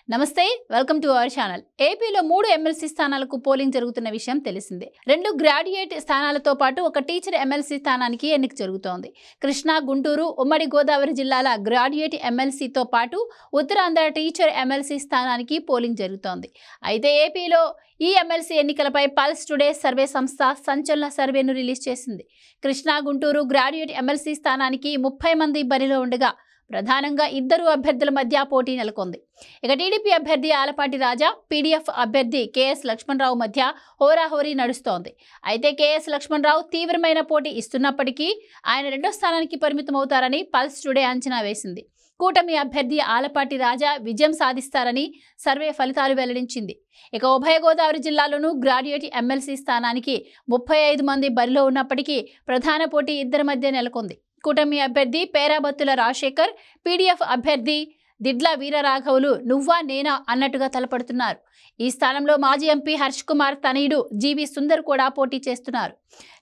నమస్తే welcome to our channel ఏపీలో 3 MLC స్థానాలకు పోలింగ్ జరుగుతున్న విషయం తెలిసిందే 2 గ్రాడ్యుయేట్ స్థానాలతో పాటు ఒక టీచర్ ఎమ్మెల్సీ స్థానానికి ఎన్నిక జరుగుతోంది కృష్ణా గుంటూరు ఉమ్మడి గోదావరి జిల్లాల గ్రాడ్యుయేట్ ఎమ్మెల్సీతో పాటు ఉత్తరాంధ్ర టీచర్ ఎమ్మెల్సీ స్థానానికి పోలింగ్ జరుగుతోంది అయితే ఏపీలో ఈ ఎమ్మెల్సీ ఎన్నికలపై పల్స్ టుడే సర్వే సంస్థ సంచలన సర్వేను రిలీజ్ చేసింది కృష్ణా గుంటూరు గ్రాడ్యుయేట్ ఎమ్మెల్సీ స్థానానికి 30 మంది బరిలో ఉండగా ప్రధానంగా ఇద్దరు అభ్యర్థుల మధ్య పోటీ నెలకొంది ఇక టీడీపీ అభ్యర్థి ఆలపాటి రాజా పీడీఎఫ్ అభ్యర్థి కేఎస్ లక్ష్మణరావు మధ్య హోరాహోరీ నడుస్తోంది అయితే కేఎస్ లక్ష్మణరావు తీవ్రమైన పోటీ ఇస్తున్నప్పటికీ ఆయన రెండో స్థానానికి పరిమితమవుతారని పల్స్ టుడే అంచనా వేసింది కూటమి అభ్యర్థి ఆలపాటి రాజా విజయం సాధిస్తారని సర్వే ఫలితాలు వెల్లడించింది ఇక ఉభయ గోదావరి జిల్లాలోనూ గ్రాడ్యుయేట్ ఎమ్మెల్సీ స్థానానికి 35 మంది బరిలో ఉన్నప్పటికీ ప్రధాన పోటీ ఇద్దరి మధ్య నెలకొంది కూటమి అభ్యర్థి పేరాబత్తుల రాజశేఖర్ పీడీఎఫ్ అభ్యర్థి దిడ్ల వీరరాఘవులు నువ్వా నేనా అన్నట్టుగా తలపడుతున్నారు ఈ స్థానంలో మాజీ ఎంపీ హర్ష్ కుమార్ తనయుడు జీవి సుందర్ కూడా పోటీ చేస్తున్నారు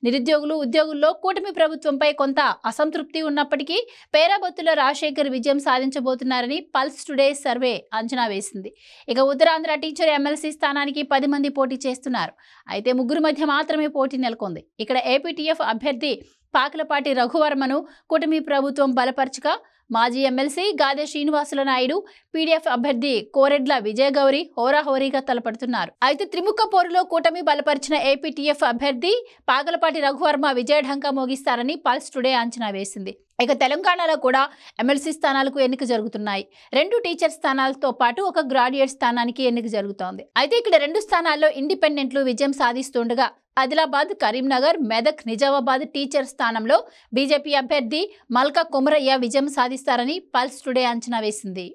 నిరుద్యోగులు ఉద్యోగుల్లో కూటమి ప్రభుత్వంపై కొంత అసంతృప్తి ఉన్నప్పటికీ పేరాబత్తుల రాజశేఖర్ విజయం సాధించబోతున్నారని పల్స్ టుడే సర్వే అంచనా వేసింది ఇక ఉత్తరాంధ్ర టీచర్ ఎమ్మెల్సీ స్థానానికి 10 మంది పోటీ చేస్తున్నారు అయితే ముగ్గురు మధ్య మాత్రమే పోటీ నెలకొంది ఇక్కడ ఏపీటీఎఫ్ అభ్యర్థి పాకలపాటి రఘువర్మను కూటమి ప్రభుత్వం బలపరచగా మాజీ ఎమ్మెల్సీ గాదె శ్రీనివాసుల నాయుడు పీడీఎఫ్ అభ్యర్థి కోరెడ్ల విజయగౌరి హోరాహోరీగా తలపడుతున్నారు అయితే త్రిముఖ పోరులో కూటమి బలపరిచిన ఏపీటీఎఫ్ అభ్యర్థి పాకలపాటి రఘువర్మ విజయఢంకా మోగిస్తారని పల్స్ టుడే అంచనా వేసింది ఇక తెలంగాణలో కూడా ఎమ్మెల్సీ స్థానాలకు ఎన్నిక జరుగుతున్నాయి 2 టీచర్ స్థానాలతో పాటు ఒక గ్రాడ్యుయేట్ స్థానానికి ఎన్నిక జరుగుతోంది అయితే ఇక్కడ 2 స్థానాల్లో ఇండిపెండెంట్లు విజయం సాధిస్తుండగా ఆదిలాబాద్ కరీంనగర్ మెదక్ నిజామాబాద్ టీచర్ స్థానంలో బీజేపీ అభ్యర్థి మల్కా కొమరయ్య విజయం సాధిస్తారని పల్స్ టుడే అంచనా వేసింది